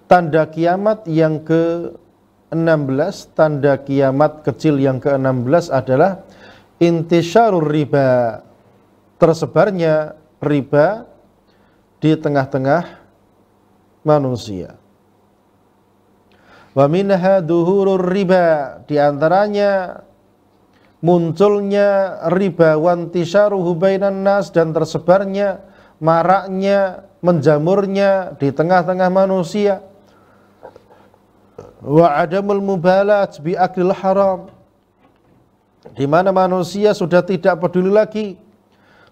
Tanda kiamat yang ke-16, tanda kiamat kecil yang ke-16 adalah intisyarur riba, tersebarnya riba di tengah-tengah manusia. Wa minha duhurur riba, di antaranya munculnya riba, wantisyaruhu bainan nas, dan tersebarnya, maraknya, menjamurnya di tengah-tengah manusia. Wa adamul mubalat bi aklil haram, di mana manusia sudah tidak peduli lagi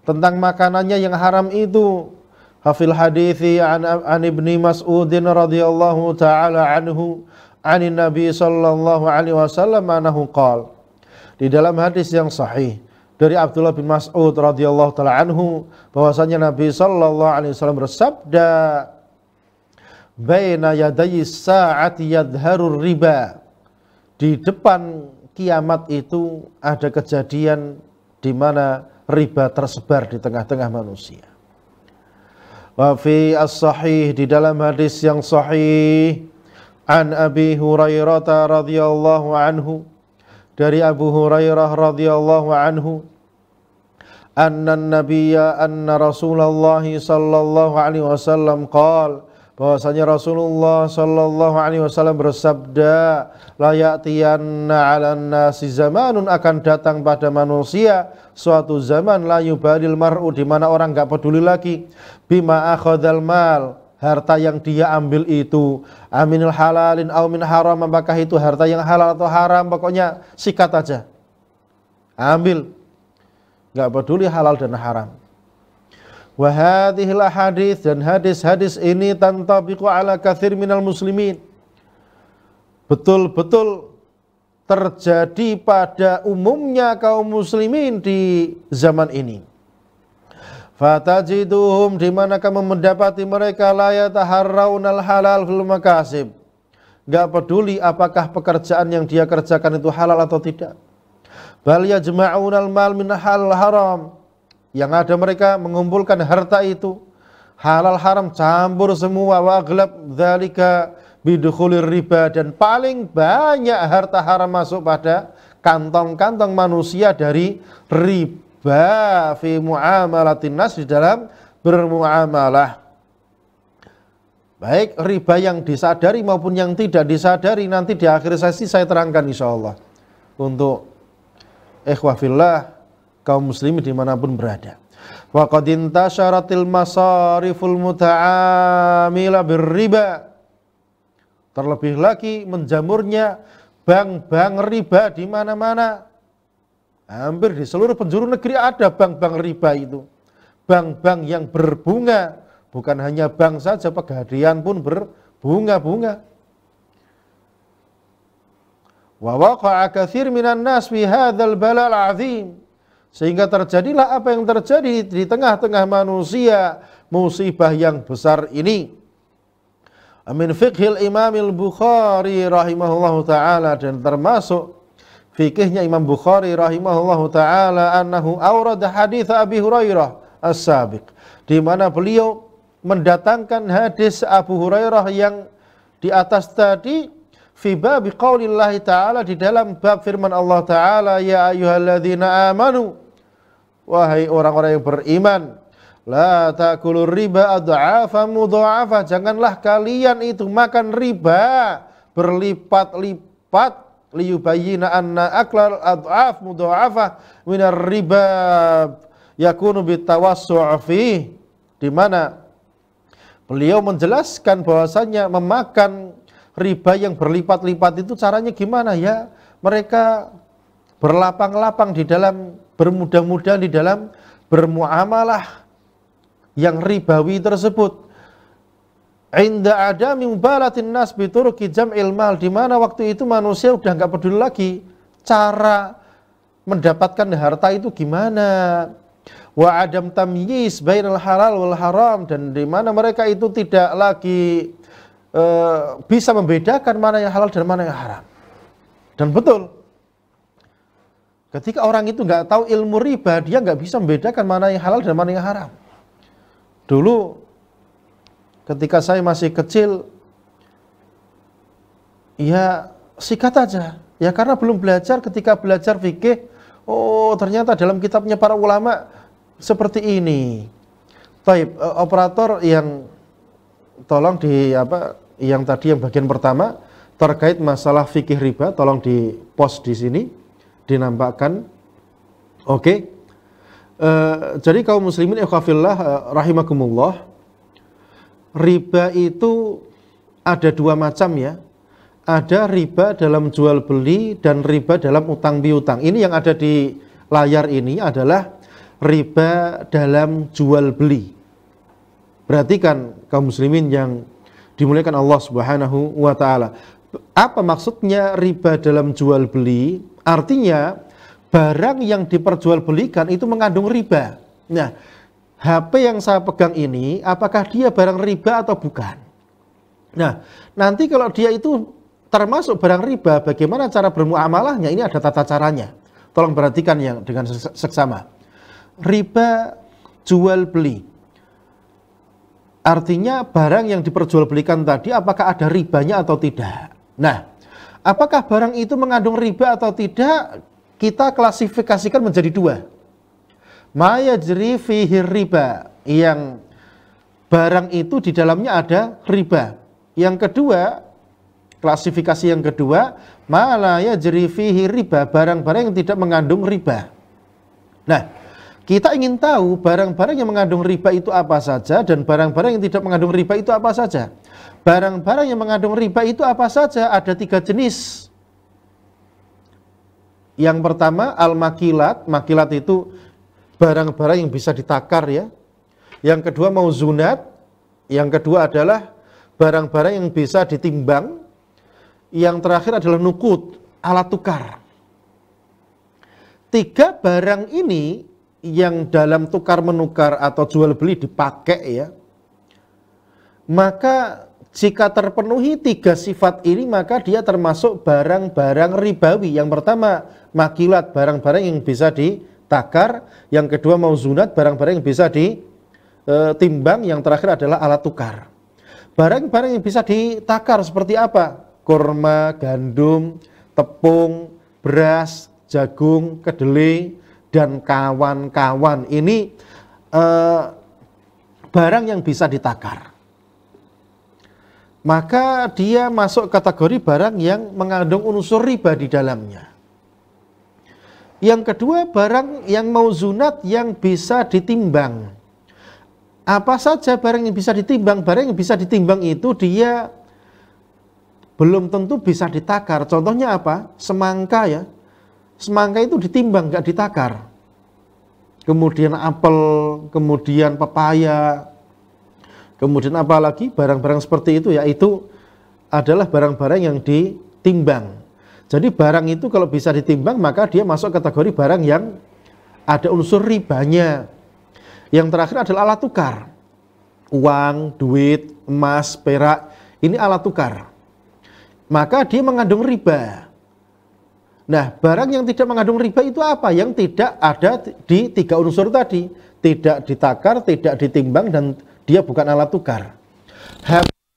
tentang makanannya yang haram itu. Hafil hadithi an ibni Mas'udin radhiyallahu ta'ala anhu anin Nabi sallallahu alaihi wasallam anahu qala, di dalam hadis yang sahih dari Abdullah bin Mas'ud radhiyallahu ta'ala anhu bahwasanya Nabi sallallahu alaihi wasallam bersabda, baina yadayi sa'ati yadharur riba, di depan kiamat itu ada kejadian di mana riba tersebar di tengah-tengah manusia. Wa fi as-sahih, di dalam hadis yang sahih, an Abi Hurairah radhiyallahu anhu, dari Abu Hurairah radhiyallahu anhu, anna Rasulullah sallallahu alaihi wasallam qala, bahwasanya Rasulullah sallallahu alaihi wasallam bersabda, la ya'tiyanna 'alan nasi zamanun, akan datang pada manusia suatu zaman, la yubalil mar'u, di mana orang enggak peduli lagi, bima akhadzal mal, harta yang dia ambil itu, aminul halalin aw min haram, apakah itu harta yang halal atau haram, pokoknya sikat aja, ambil, enggak peduli halal dan haram. Wa hadhil ahadits, dan hadis-hadis ini tantabiqu ala katsir minal muslimin, betul-betul terjadi pada umumnya kaum muslimin di zaman ini. Fatajiduhum, di mana kamu mendapati mereka la yataharraunal halal fil makasib, enggak peduli apakah pekerjaan yang dia kerjakan itu halal atau tidak. Bal yajma'unal mal min halal haram, yang ada mereka mengumpulkan harta itu halal haram campur semua. Wa aghlab dzalika bidukhulir riba, dan paling banyak harta haram masuk pada kantong-kantong manusia dari riba, fi muamalatin nas, di dalam bermuamalah. Baik riba yang disadari maupun yang tidak disadari, nanti di akhir sesi saya terangkan insyaallah untuk ikhwah fillah kaum muslimin dimanapun berada. Wa qad intasyaratil masariful muta'amila birriba, terlebih lagi menjamurnya bank-bank riba di mana-mana. Hampir di seluruh penjuru negeri ada bank-bank riba itu. Bank-bank yang berbunga, bukan hanya bank saja, pegadaian pun berbunga-bunga. Wa waqa'a katsir minan nas fi hadzal balal 'azim, sehingga terjadilah apa yang terjadi di tengah-tengah manusia, musibah yang besar ini. Amin fiqhil Imamil Bukhari rahimahullahu ta'ala, dan termasuk fikihnya Imam Bukhari rahimahullahu ta'ala, annahu awrada hadits Abi Hurairah as-sabiq, di mana beliau mendatangkan hadis Abu Hurairah yang di atas tadi, fi bab qaulillahi ta'ala, di dalam bab firman Allah ta'ala, ya ayyuhalladzina amanu, wahai orang-orang yang beriman, la ta'kulur riba ad'afan mudha'afah, janganlah kalian itu makan riba berlipat-lipat, liyubayyina anna aklal ad'af mudha'afah minar riba yakunu bitawassu' fi, di mana beliau menjelaskan bahwasanya memakan riba yang berlipat-lipat itu caranya gimana ya, mereka berlapang-lapang di dalam, bermudah-mudahan di dalam bermuamalah yang ribawi tersebut. Inda adami mubalatin nas biturki jam'il mal, di mana waktu itu manusia udah enggak peduli lagi cara mendapatkan harta itu gimana. Wa adam tamyiz bainal halal wal haram, dan di mana mereka itu tidak lagi bisa membedakan mana yang halal dan mana yang haram. Dan betul, ketika orang itu nggak tahu ilmu riba, dia nggak bisa membedakan mana yang halal dan mana yang haram. Dulu ketika saya masih kecil, ya sikat aja. Ya karena belum belajar, ketika belajar fikih, oh ternyata dalam kitabnya para ulama seperti ini. Taib, operator yang tolong di yang tadi yang bagian pertama terkait masalah fikih riba, tolong di post di sini, dinampakkan. Oke. Jadi kaum muslimin ikhwafillah rahimakumullah, riba itu ada dua macam ya. Ada riba dalam jual beli dan riba dalam utang piutang. Ini yang ada di layar ini adalah riba dalam jual beli. Perhatikan kaum muslimin yang dimuliakan Allah Subhanahu wa taala. Apa maksudnya riba dalam jual beli? Artinya barang yang diperjualbelikan itu mengandung riba. Nah, HP yang saya pegang ini apakah dia barang riba atau bukan? Nah, nanti kalau dia itu termasuk barang riba, bagaimana cara bermuamalahnya? Ini ada tata caranya. Tolong perhatikan yang dengan seksama. Riba jual beli. Artinya barang yang diperjualbelikan tadi apakah ada ribanya atau tidak. Nah, apakah barang itu mengandung riba atau tidak? Kita klasifikasikan menjadi dua. Ma yajri fihi riba, yang barang itu di dalamnya ada riba. Yang kedua, klasifikasi yang kedua, ma la yajri fihi riba, barang-barang yang tidak mengandung riba. Nah, kita ingin tahu barang-barang yang mengandung riba itu apa saja dan barang-barang yang tidak mengandung riba itu apa saja. Barang-barang yang mengandung riba itu apa saja? Ada 3 jenis. Yang pertama al-makilat. Makilat itu barang-barang yang bisa ditakar ya. Yang kedua mauzunat. Yang kedua adalah barang-barang yang bisa ditimbang. Yang terakhir adalah nukut, alat tukar. 3 barang ini yang dalam tukar menukar atau jual beli dipakai ya, maka jika terpenuhi 3 sifat ini maka dia termasuk barang-barang ribawi. Yang pertama makilat, barang-barang yang bisa ditakar. Yang kedua mauzunat, barang-barang yang bisa ditimbang. Yang terakhir adalah alat tukar. Barang-barang yang bisa ditakar seperti apa? Kurma, gandum, tepung, beras, jagung, kedelai, dan kawan-kawan. Ini barang yang bisa ditakar. Maka dia masuk kategori barang yang mengandung unsur riba di dalamnya. Yang kedua, barang yang mauzunat, yang bisa ditimbang. Apa saja barang yang bisa ditimbang? Barang yang bisa ditimbang itu dia belum tentu bisa ditakar. Contohnya apa? Semangka ya. Semangka itu ditimbang, nggak ditakar. Kemudian apel, kemudian pepaya, kemudian apa lagi? Barang-barang seperti itu, yaitu adalah barang-barang yang ditimbang. Jadi barang itu kalau bisa ditimbang, maka dia masuk kategori barang yang ada unsur ribanya. Yang terakhir adalah alat tukar. Uang, duit, emas, perak, ini alat tukar. Maka dia mengandung riba. Nah, barang yang tidak mengandung riba itu apa? Yang tidak ada di 3 unsur tadi. Tidak ditakar, tidak ditimbang, dan dia bukan alat tukar.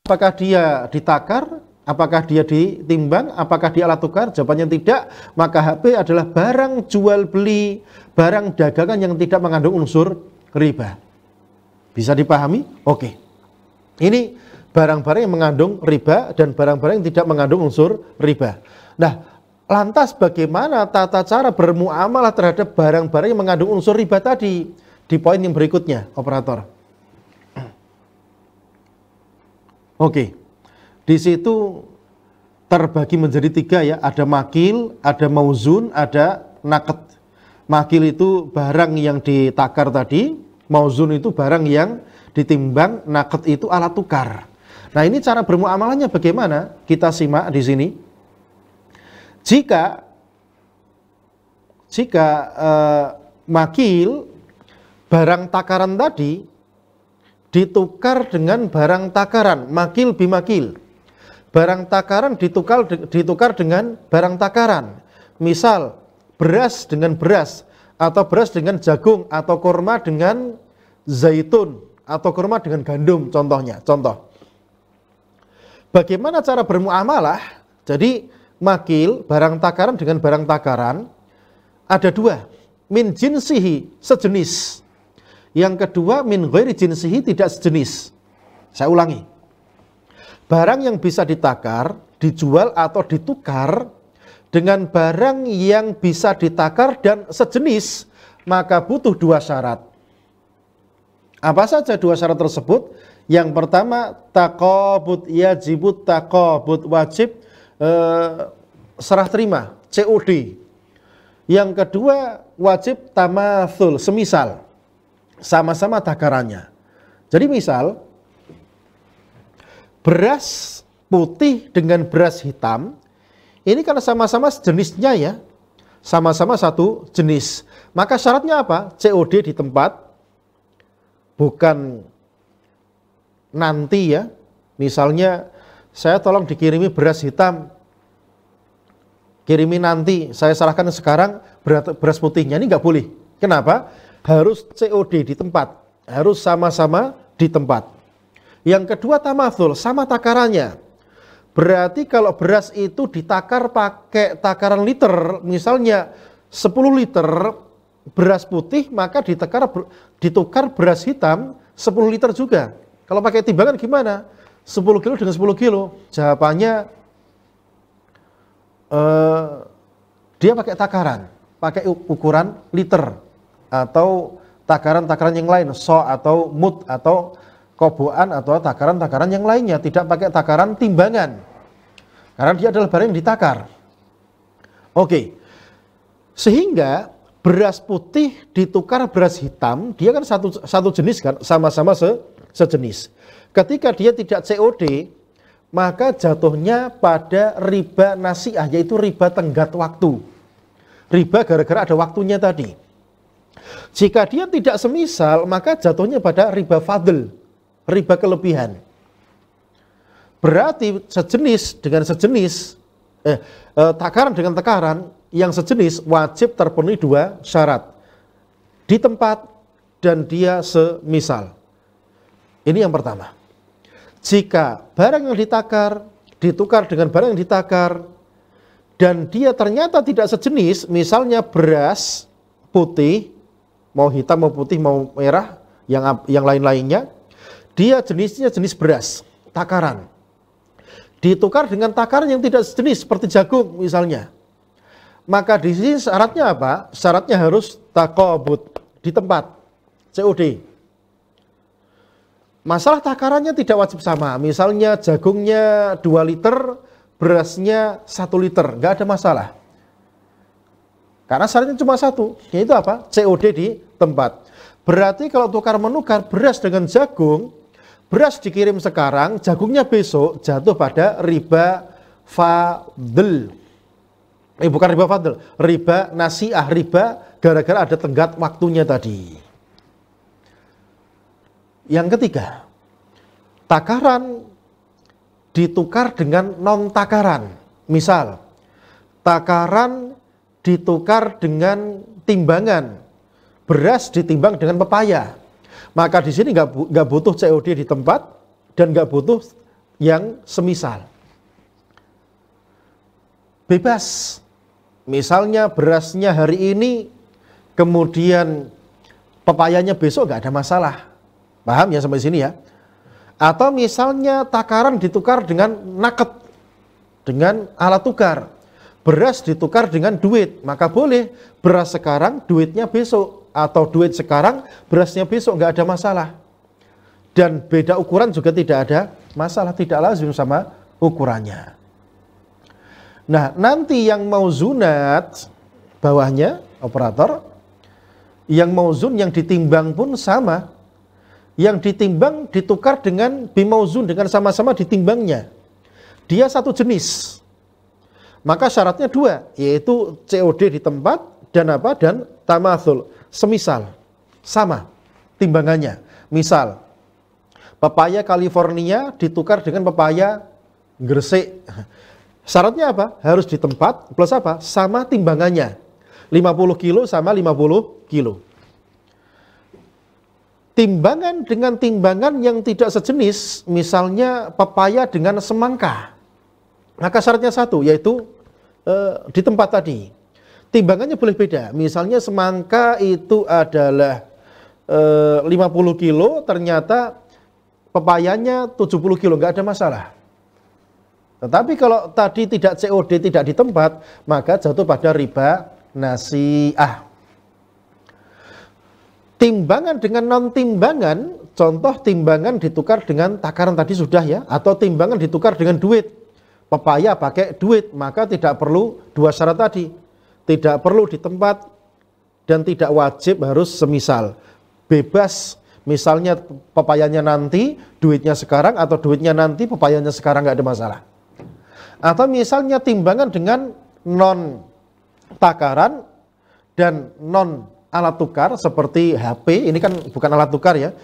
Apakah dia ditakar? Apakah dia ditimbang? Apakah dia alat tukar? Jawabannya tidak. Maka HP adalah barang jual beli, barang dagangan yang tidak mengandung unsur riba. Bisa dipahami? Oke. Ini barang-barang yang mengandung riba dan barang-barang yang tidak mengandung unsur riba. Nah, lantas bagaimana tata cara bermuamalah terhadap barang-barang yang mengandung unsur riba tadi? Di poin yang berikutnya, operator. Oke. Di situ terbagi menjadi 3 ya. Ada makil, ada mauzun, ada naket. Makil itu barang yang ditakar tadi, mauzun itu barang yang ditimbang, naket itu alat tukar. Nah, ini cara bermuamalahnya bagaimana? Kita simak di sini. Jika makil, barang takaran tadi ditukar dengan barang takaran, makil bimakil. Barang takaran ditukar dengan barang takaran. Misal beras dengan beras, atau beras dengan jagung, atau kurma dengan zaitun, atau kurma dengan gandum contohnya. Contoh. Bagaimana cara bermuamalah? Jadi makil, barang takaran dengan barang takaran ada dua. Min jinsihi, sejenis. Yang kedua, min ghairi jinsihi, tidak sejenis. Saya ulangi. Barang yang bisa ditakar, dijual atau ditukar dengan barang yang bisa ditakar dan sejenis, maka butuh dua syarat. Apa saja dua syarat tersebut? Yang pertama, taqabud, yajibut taqabud, wajib serah terima, COD. Yang kedua, wajib tamatsul, semisal, sama-sama takarannya. Jadi misal, beras putih dengan beras hitam, ini karena sama-sama sejenisnya ya, sama-sama satu jenis. Maka syaratnya apa? COD di tempat, bukan nanti ya. Misalnya saya tolong dikirimi beras hitam, kirimi nanti, saya serahkan sekarang beras putihnya, ini nggak boleh. Kenapa? Harus COD di tempat, harus sama-sama di tempat. Yang kedua tamatsul, sama takarannya. Berarti kalau beras itu ditakar pakai takaran liter, misalnya 10 liter beras putih, maka ditukar beras hitam 10 liter juga. Kalau pakai timbangan gimana? 10 kilo dengan 10 kilo. Jawabannya dia pakai takaran, pakai ukuran liter atau takaran-takaran yang lain, so atau mut atau koboan atau takaran-takaran yang lainnya, tidak pakai takaran timbangan. Karena dia adalah barang yang ditakar. Oke. Sehingga beras putih ditukar beras hitam, dia kan satu jenis kan, sama-sama sejenis. Ketika dia tidak COD, maka jatuhnya pada riba nasiah, yaitu riba tenggat waktu. Riba gara-gara ada waktunya tadi. Jika dia tidak semisal, maka jatuhnya pada riba fadl, riba kelebihan. Berarti sejenis dengan sejenis, takaran dengan takaran yang sejenis wajib terpenuhi dua syarat. Di tempat dan dia semisal. Ini yang pertama. Jika barang yang ditakar ditukar dengan barang yang ditakar dan dia ternyata tidak sejenis, misalnya beras putih, mau hitam mau putih mau merah, yang lain-lainnya, dia jenisnya jenis beras, takaran. Ditukar dengan takaran yang tidak sejenis seperti jagung misalnya. Maka di sini syaratnya apa? Syaratnya harus taqabud, di tempat, COD. Masalah takarannya tidak wajib sama. Misalnya jagungnya 2 liter, berasnya 1 liter, nggak ada masalah. Karena syaratnya cuma satu, yaitu apa? COD di tempat. Berarti kalau tukar-menukar beras dengan jagung, beras dikirim sekarang, jagungnya besok, jatuh pada riba fadl. Bukan riba fadl, riba nasiah, riba gara-gara ada tenggat waktunya tadi. Yang ketiga, takaran ditukar dengan non-takaran. Misal, takaran ditukar dengan timbangan, beras ditimbang dengan pepaya. Maka di sini nggak butuh COD di tempat dan nggak butuh yang semisal. Bebas. Misalnya berasnya hari ini, kemudian pepayanya besok, nggak ada masalah. Paham ya sampai sini ya? Atau misalnya takaran ditukar dengan naket, dengan alat tukar. Beras ditukar dengan duit, maka boleh beras sekarang, duitnya besok. Atau duit sekarang, berasnya besok, nggak ada masalah. Dan beda ukuran juga tidak ada masalah, tidak lazim sama ukurannya. Nah, nanti yang mauzunat, bawahnya, operator, yang mauzun, yang ditimbang pun sama. Yang ditimbang ditukar dengan bimauzun, dengan sama-sama ditimbangnya. Dia satu jenis. Maka syaratnya 2, yaitu COD di tempat, dan apa? Dan tamatsul. Semisal, sama timbangannya. Misal, pepaya California ditukar dengan pepaya Gresik. Syaratnya apa? Harus di tempat plus apa? Sama timbangannya. 50 kilo sama 50 kilo. Timbangan dengan timbangan yang tidak sejenis, misalnya pepaya dengan semangka. Maka syaratnya satu, yaitu di tempat tadi. Timbangannya boleh beda. Misalnya semangka itu adalah 50 kilo, ternyata pepayanya 70 kilo, nggak ada masalah. Tetapi kalau tadi tidak COD, tidak di tempat, maka jatuh pada riba nasi'ah. Timbangan dengan non timbangan, contoh timbangan ditukar dengan takaran tadi sudah ya, atau timbangan ditukar dengan duit. Pepaya pakai duit, maka tidak perlu dua syarat tadi. Tidak perlu di tempat dan tidak wajib harus semisal. Bebas, misalnya pepayanya nanti, duitnya sekarang, atau duitnya nanti, pepayanya sekarang, nggak ada masalah. Atau misalnya timbangan dengan non takaran dan non alat tukar seperti HP, ini kan bukan alat tukar ya.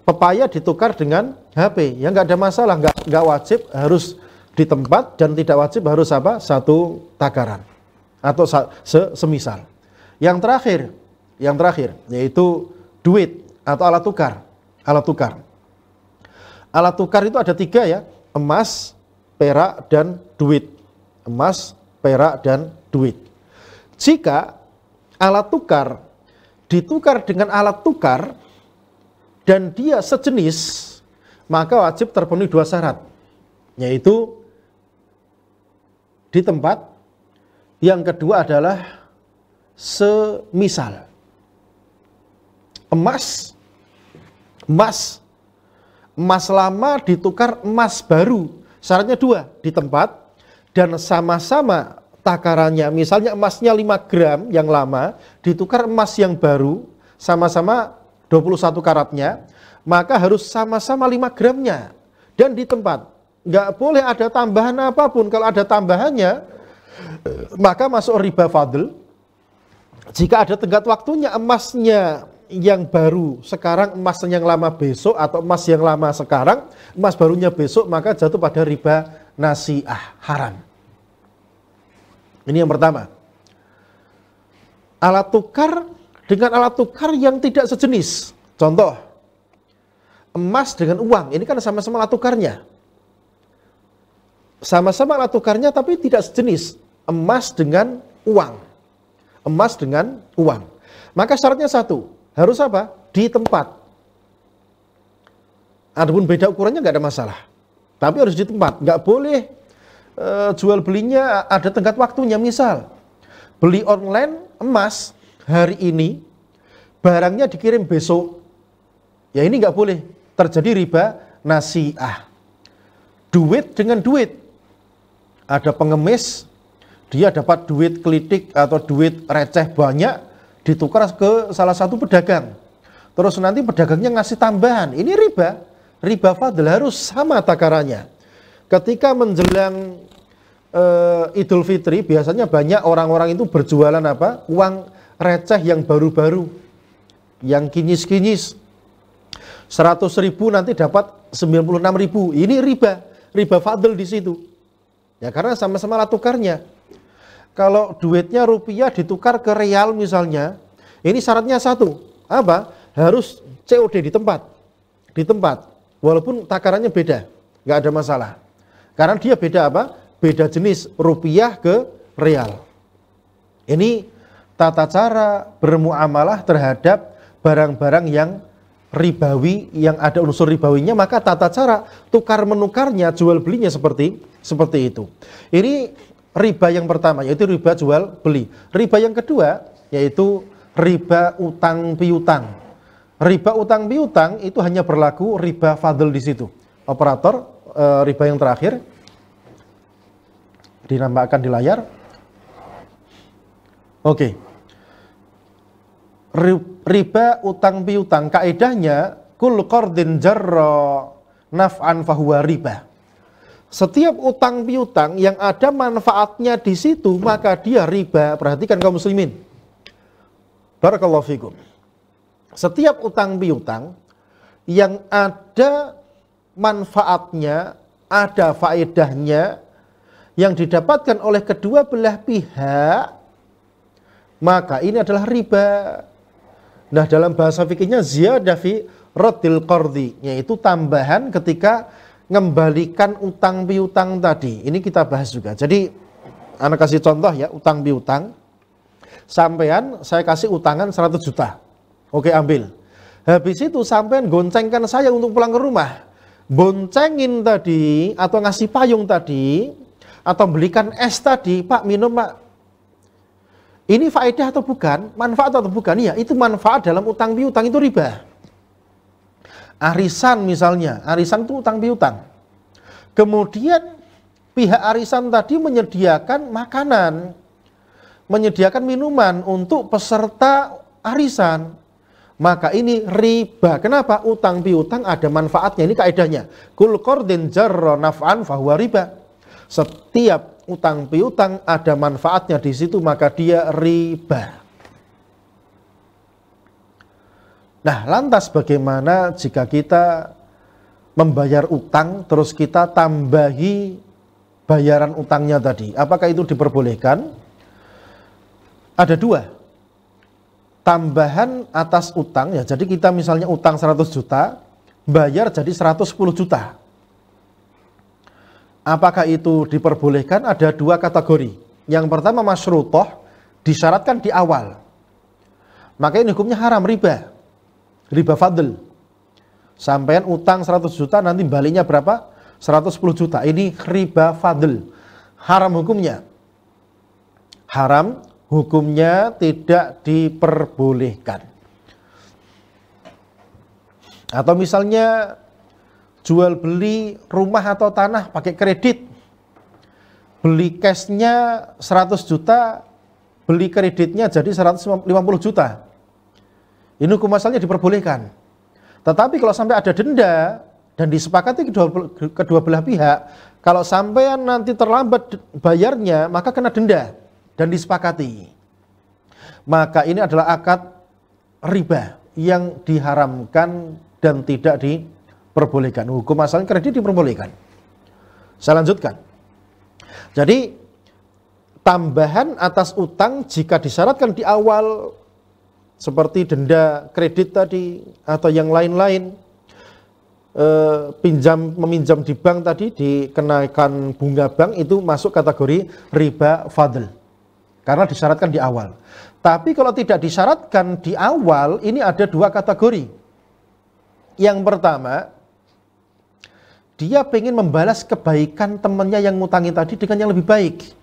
Pepaya ditukar dengan HP, ya nggak ada masalah, nggak wajib harus di tempat dan tidak wajib harus apa? Satu takaran atau semisal. Yang terakhir yaitu duit atau alat tukar. Alat tukar itu ada tiga ya, emas, perak, dan duit. Emas, perak, dan duit. Jika alat tukar ditukar dengan alat tukar dan dia sejenis, maka wajib terpenuhi dua syarat, yaitu di tempat. Yang kedua adalah semisal. Emas lama ditukar emas baru, syaratnya dua, di tempat dan sama-sama takarannya. Misalnya emasnya 5 gram yang lama ditukar emas yang baru, sama-sama 21 karatnya, maka harus sama-sama 5 gramnya dan di tempat. Nggak boleh ada tambahan apapun. Kalau ada tambahannya, maka masuk riba fadl. Jika ada tenggat waktunya, emasnya yang baru sekarang, emas yang lama besok, atau emas yang lama sekarang, emas barunya besok, maka jatuh pada riba nasi'ah, haram. Ini yang pertama. Alat tukar dengan alat tukar yang tidak sejenis. Contoh, emas dengan uang, ini kan sama-sama alat tukarnya. Sama-sama alat tukarnya tapi tidak sejenis. Emas dengan uang. Emas dengan uang. Maka syaratnya satu, harus apa? Di tempat. Adapun beda ukurannya nggak ada masalah. Tapi harus di tempat. Nggak boleh jual belinya ada tenggat waktunya. Misal, beli online emas hari ini, barangnya dikirim besok. Ya ini nggak boleh. Terjadi riba nasi'ah. Duit dengan duit. Ada pengemis, dia dapat duit kelitik atau duit receh banyak, ditukar ke salah satu pedagang. Terus nanti pedagangnya ngasih tambahan. Ini riba fadl, harus sama takarannya. Ketika menjelang Idul Fitri, biasanya banyak orang-orang itu berjualan apa? Uang receh yang baru-baru, yang kinyis-kinyis. 100.000 nanti dapat 96.000. Ini riba fadl di situ. Ya karena sama-sama alat tukarnya. Kalau duitnya rupiah ditukar ke real misalnya, ini syaratnya satu, apa? Harus COD di tempat. Di tempat. Walaupun takarannya beda, nggak ada masalah. Karena dia beda apa? Beda jenis, rupiah ke real. Ini tata cara bermuamalah terhadap barang-barang yang ribawi, yang ada unsur ribawinya, maka tata cara tukar menukarnya, jual belinya seperti itu. Ini riba yang pertama, yaitu riba jual beli. Riba yang kedua yaitu riba utang piutang. Riba utang piutang itu hanya berlaku riba fadl di situ. Operator, riba yang terakhir dinampakkan di layar. Oke. Riba utang piutang, kaidahnya kul qardin jarra naf'an fahuwa riba. Setiap utang piutang yang ada manfaatnya di situ, maka dia riba. Perhatikan kaum muslimin. Barakallahu fikum. Setiap utang piutang yang ada manfaatnya, ada faedahnya yang didapatkan oleh kedua belah pihak, maka ini adalah riba. Nah, dalam bahasa fikihnya ziyadah fi raddil qardi, yaitu tambahan ketika ngembalikan utang piutang tadi. Ini kita bahas juga. Jadi anak kasih contoh ya, utang piutang. Sampean saya kasih utangan 100 juta. Oke, ambil. Habis itu sampean goncengkan saya untuk pulang ke rumah. Boncengin tadi atau ngasih payung tadi atau belikan es tadi, Pak minum Pak. Ini faedah atau bukan? Manfaat atau bukan? Iya, itu manfaat dalam utang piutang, itu riba. Arisan misalnya, arisan itu utang piutang. Kemudian pihak arisan tadi menyediakan makanan, menyediakan minuman untuk peserta arisan. Maka ini riba. Kenapa? Utang piutang ada manfaatnya. Ini kaidahnya. Kul qardin jarra naf'an fahuwa riba. Setiap utang piutang ada manfaatnya di situ, maka dia riba. Nah, lantas bagaimana jika kita membayar utang terus kita tambahi bayaran utangnya tadi? Apakah itu diperbolehkan? Ada dua. Tambahan atas utang ya. Jadi kita misalnya utang 100 juta, bayar jadi 110 juta. Apakah itu diperbolehkan? Ada dua kategori. Yang pertama masyrutoh, disyaratkan di awal. Maka ini hukumnya haram, riba. Riba fadl. Sampean utang 100 juta, nanti baliknya berapa? 110 juta. Ini riba fadl. Haram hukumnya. Haram hukumnya, tidak diperbolehkan. Atau misalnya jual beli rumah atau tanah pakai kredit. Beli cashnya 100 juta, beli kreditnya jadi 150 juta. Ini hukum asalnya diperbolehkan. Tetapi kalau sampai ada denda dan disepakati kedua belah pihak, kalau sampean nanti terlambat bayarnya, maka kena denda dan disepakati. Maka ini adalah akad riba yang diharamkan dan tidak diperbolehkan. Hukum asalnya kredit diperbolehkan. Saya lanjutkan. Jadi tambahan atas utang jika disyaratkan di awal seperti denda kredit tadi atau yang lain-lain, meminjam di bank tadi dikenakan bunga bank, itu masuk kategori riba fadl karena disyaratkan di awal. Tapi kalau tidak disyaratkan di awal, ini ada dua kategori. Yang pertama, dia pengen membalas kebaikan temannya yang ngutangi tadi dengan yang lebih baik.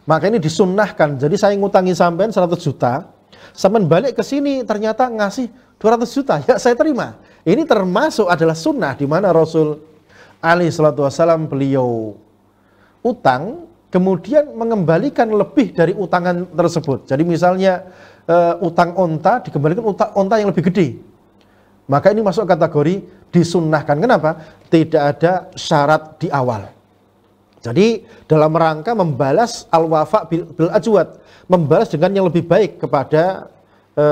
Maka ini disunnahkan. Jadi saya ngutangi sampean 100 juta, sampean balik ke sini ternyata ngasih 200 juta, ya saya terima. Ini termasuk adalah sunnah di mana Rasul alaihi salatu wasallam beliau utang, kemudian mengembalikan lebih dari utangan tersebut. Jadi misalnya utang onta dikembalikan onta yang lebih gede. Maka ini masuk kategori disunnahkan. Kenapa? Tidak ada syarat di awal. Jadi dalam rangka membalas al-wafa bil ajwad, membalas dengan yang lebih baik kepada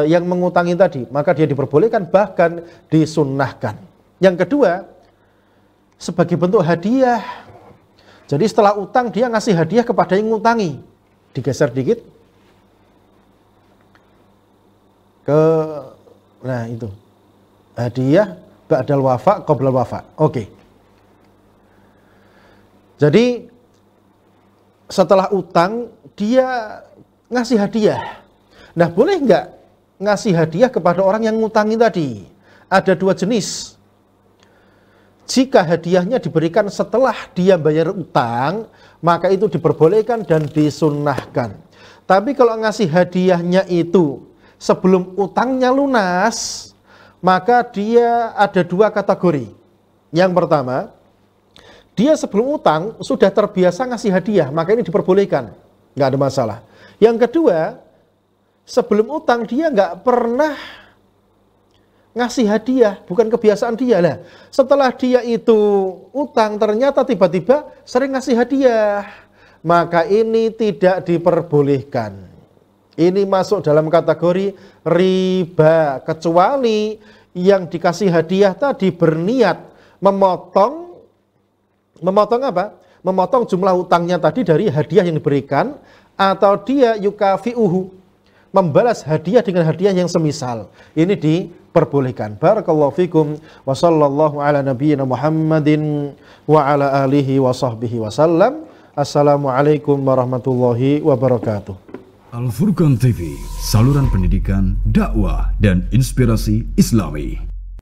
yang mengutangi tadi, maka dia diperbolehkan, bahkan disunnahkan. Yang kedua, sebagai bentuk hadiah. Jadi setelah utang dia ngasih hadiah kepada yang ngutangi. Digeser dikit. Nah itu. Hadiah ba'dal wafa qoblal wafa. Oke. Jadi setelah utang dia ngasih hadiah. Nah, boleh nggak ngasih hadiah kepada orang yang ngutangi tadi? Ada dua jenis. Jika hadiahnya diberikan setelah dia bayar utang, maka itu diperbolehkan dan disunnahkan. Tapi kalau ngasih hadiahnya itu sebelum utangnya lunas, maka dia ada dua kategori. Yang pertama, dia sebelum utang sudah terbiasa ngasih hadiah, maka ini diperbolehkan, nggak ada masalah. Yang kedua, sebelum utang dia nggak pernah ngasih hadiah, bukan kebiasaan dia lah. Setelah dia itu utang ternyata tiba-tiba sering ngasih hadiah, maka ini tidak diperbolehkan. Ini masuk dalam kategori riba, kecuali yang dikasih hadiah tadi berniat memotong apa? Memotong jumlah utangnya tadi dari hadiah yang diberikan, atau dia yukafi'uhu, membalas hadiah dengan hadiah yang semisal. Ini perbolehkan. Barakallahu fikum wa sallallahu ala nabiyyina Muhammadin wa ala alihi wa sahbihi wasallam. Assalamualaikum warahmatullahi wabarakatuh. Al Furqan TV, saluran pendidikan, dakwah dan inspirasi Islami.